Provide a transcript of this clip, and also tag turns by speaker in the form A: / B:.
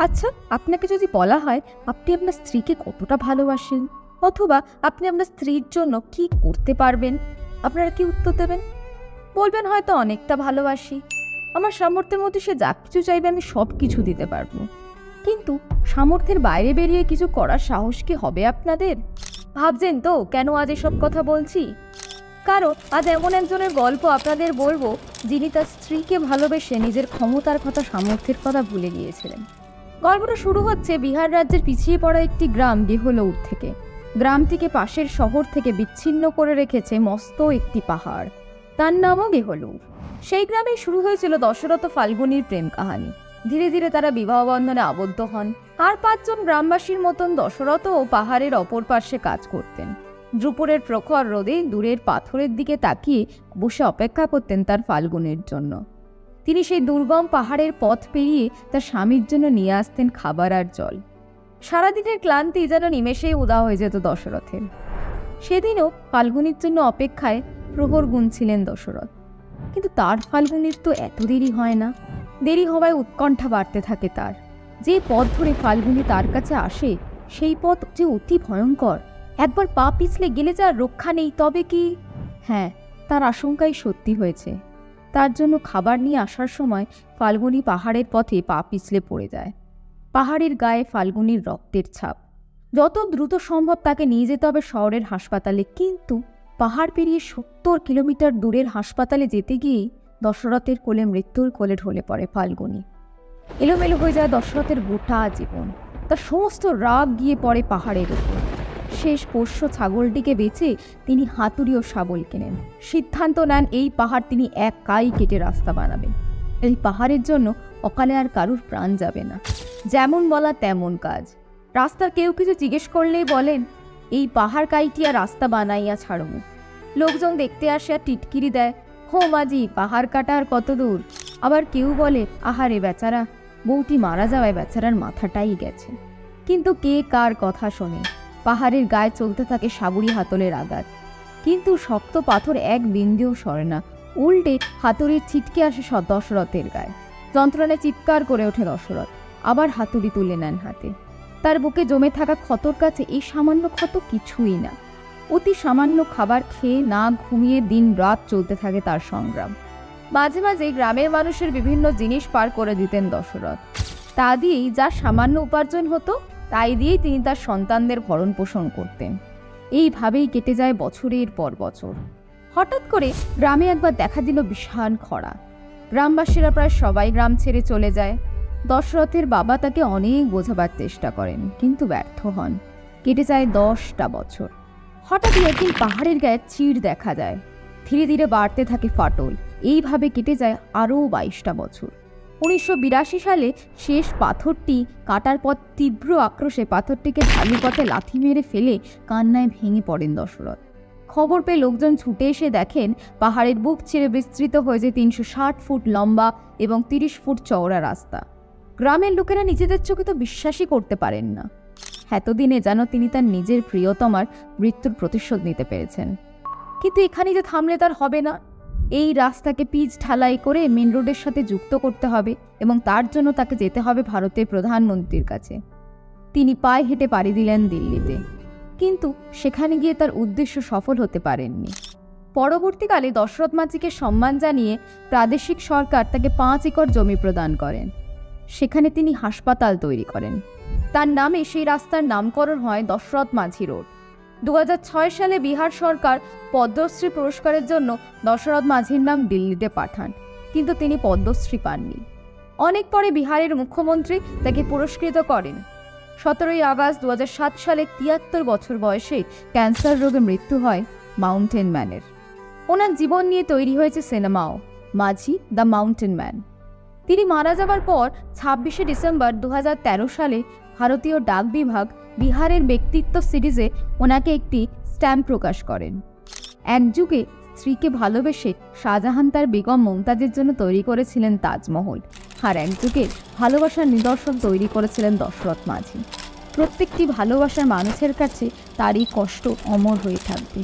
A: আচ্ছা, আপনাকে যদি বলা হয় আপনি আপনার স্ত্রীকে কতটা ভালোবাসেন, অথবা আপনি আপনার স্ত্রীর জন্য কি করতে পারবেন, আপনারা কি উত্তর দেবেন? বলবেন হয়তো অনেকটা ভালোবাসি, আমার সামর্থ্যের মধ্যে সে যা কিছু চাইবে আমি সব কিছু দিতে পারবো। কিন্তু সামর্থ্যের বাইরে বেরিয়ে কিছু করার সাহস কি হবে আপনাদের? ভাবছেন তো কেন আজ এসব কথা বলছি? কারণ আজ এমন একজনের গল্প আপনাদের বলবো, যিনি তার স্ত্রীকে ভালোবেসে নিজের ক্ষমতার কথা, সামর্থ্যের কথা ভুলে গিয়েছিলেন। গল্পটা শুরু হচ্ছে বিহার রাজ্যের পিছিয়ে পড়া একটি গ্রাম গেহলৌর থেকে। গ্রামটিকে পাশের শহর থেকে বিচ্ছিন্ন করে রেখেছে মস্ত একটি পাহাড়, তার নামও গেহলৌর। সেই গ্রামেই শুরু হয়েছিল দশরথ ও ফাল্গুনীর প্রেম কাহানি। ধীরে ধীরে তারা বিবাহ বন্ধনে আবদ্ধ হন। আর 5 জন গ্রামবাসীর মতন দশরথও পাহাড়ের অপর পার্শ্বে কাজ করতেন। দুপুরের প্রখর রোদে দূরের পাথরের দিকে তাকিয়ে বসে অপেক্ষা করতেন তার ফাল্গুনের জন্য। তিনি সেই দুর্গম পাহাড়ের পথ পেরিয়ে তার স্বামীর জন্য নিয়ে আসতেন খাবার আর জল। সারাদিনের ক্লান্তি যেন নিমেষেই উদা হয়ে যেত দশরথের। সেদিনও ফাল্গুনির জন্য অপেক্ষায় প্রহর গুনছিলেন দশরথ। কিন্তু তার ফাল্গুনির তো এত দেরি হয় না। দেরি হওয়ায় উৎকণ্ঠা বাড়তে থাকে তার। যে পথ ধরে ফাল্গুনি তার কাছে আসে সেই পথ যে অতি ভয়ঙ্কর। একবার পা পিছলে গেলে যার রক্ষা নেই। তবে কি? হ্যাঁ, তার আশঙ্কাই সত্যি হয়েছে। তার জন্য খাবার নিয়ে আসার সময় ফাল্গুনি পাহাড়ের পথে পা পিছলে পড়ে যায়। পাহাড়ের গায়ে ফাল্গুনির রক্তের ছাপ। যত দ্রুত সম্ভব তাকে নিয়ে যেতে হবে শহরের হাসপাতালে। কিন্তু পাহাড় পেরিয়ে 70 কিলোমিটার দূরের হাসপাতালে যেতে গিয়েই দশরথের কোলে মৃত্যুর কোলে ঢলে পড়ে ফাল্গুনি। এলোমেলো হয়ে যায় দশরথের গোটা জীবন। তার সমস্ত রাগ গিয়ে পড়ে পাহাড়ের উপর। শেষ পোষ্য ছাগলটিকে বেচে তিনি হাতুড়ি ও শাবল কেনেন। সিদ্ধান্ত নেন এই পাহাড় তিনি একাই কেটে রাস্তা বানাবেন। এই পাহাড়ের জন্য অকালে আর কারুর প্রাণ যাবে না। যেমন বলা তেমন কাজ। রাস্তার কেউ কিছু জিজ্ঞেস করলেই বলেন, এই পাহাড় কাইটিয়া রাস্তা বানাইয়া ছাড়মু। লোকজন দেখতে আসে আর টিটকিরি দেয়, হো মাঝি, পাহাড় কাটা আর কত দূর। আবার কেউ বলে, আহারে বেচারা, বউটি মারা যাওয়ায় বেচারার মাথাটাই গেছে। কিন্তু কে কার কথা শোনে? পাহাড়ের গায়ে চলতে থাকে সাবুরি হাতলের আঘাত। কিন্তু শক্ত পাথর এক বিন্দুও সরে না। উল্টে হাতুড়ির ছিটকে আসে দশরথের গায়ে। যন্ত্রণায় চিৎকার করে ওঠে দশরথ। আবার হাতুড়ি তুলে নেন হাতে। তার বুকে জমে থাকা ক্ষতর কাছে এই সামান্য ক্ষত কিছুই না। অতি সামান্য খাবার খেয়ে না ঘুমিয়ে দিন রাত চলতে থাকে তার সংগ্রাম। মাঝে মাঝে গ্রামের মানুষের বিভিন্ন জিনিস পার করে দিতেন দশরথ। তা দিয়েই যা সামান্য উপার্জন হতো তাই দিয়েই তিনি তার সন্তানদের ভরণ পোষণ করতেন। এইভাবেই কেটে যায় বছরের পর বছর। হঠাৎ করে গ্রামে একবার দেখা দিল বিশাল খরা। গ্রামবাসীরা প্রায় সবাই গ্রাম ছেড়ে চলে যায়। দশরথের বাবা তাকে অনেক বোঝাবার চেষ্টা করেন, কিন্তু ব্যর্থ হন। কেটে যায় 10টা বছর। হঠাৎই একদিন পাহাড়ের গায়ে চিড় দেখা যায়। ধীরে ধীরে বাড়তে থাকে ফাটল। এইভাবে কেটে যায় আরও 22টা বছর। 1982 সালে শেষ পাথরটি কাটার পর তীব্র আক্রোশে পাথরটিকে ঢালু পথে লাথি মেরে ফেলে কান্নায় ভেঙে পড়েন দশরথ। খবর পেয়ে লোকজন ছুটে এসে দেখেন পাহাড়ের বুক ছেড়ে বিস্তৃত হয়েছে 360 ফুট লম্বা এবং 30 ফুট চওড়া রাস্তা। গ্রামের লোকেরা নিজেদের চোখে তো বিশ্বাসই করতে পারেন না। এতদিনে যেন তিনি তার নিজের প্রিয়তমার মৃত্যুর প্রতিশোধ নিতে পেরেছেন। কিন্তু এখানে যে থামলে তার হবে না। এই রাস্তাকে পিচ ঢালাই করে মেন রোডের সাথে যুক্ত করতে হবে এবং তার জন্য তাকে যেতে হবে ভারতের প্রধানমন্ত্রীর কাছে। তিনি পায়ে হেঁটে পাড়ি দিলেন দিল্লিতে। কিন্তু সেখানে গিয়ে তার উদ্দেশ্য সফল হতে পারেননি। পরবর্তীকালে দশরথ মাঝিকে সম্মান জানিয়ে প্রাদেশিক সরকার তাকে 5 একর জমি প্রদান করেন। সেখানে তিনি হাসপাতাল তৈরি করেন। তার নামে সেই রাস্তার নামকরণ হয় দশরথ মাঝি রোড। 2006 সালে বিহার সরকার পদ্মশ্রী পুরস্কারের জন্য দশরথ মাঝির নাম দিল্লিতে পাঠান, কিন্তু তিনি পদ্মশ্রী পাননি। অনেক পরে বিহারের মুখ্যমন্ত্রী তাকে পুরস্কৃত করেন। 17ই আগস্ট 2007 সালে 73 বছর বয়সে ক্যান্সার রোগে মৃত্যু হয় মাউন্টেন ম্যানের। ওনার জীবন নিয়ে তৈরি হয়েছে সিনেমাও, মাঝি দ্য মাউন্টেন ম্যান। তিনি মারা যাবার পর 26শে ডিসেম্বর 2013 সালে ভারতীয় ডাক বিভাগ বিহারের ব্যক্তিত্ব সিরিজে ওনাকে একটি স্ট্যাম্প প্রকাশ করেন। এক যুগে স্ত্রীকে ভালোবেসে শাহজাহান তার বেগম মমতাজের জন্য তৈরি করেছিলেন তাজমহল, আর এক যুগে ভালোবাসার নিদর্শন তৈরি করেছিলেন দশরথ মাঝি। প্রত্যেকটি ভালোবাসার মানুষের কাছে তার এই কষ্ট অমর হয়ে থাকবে।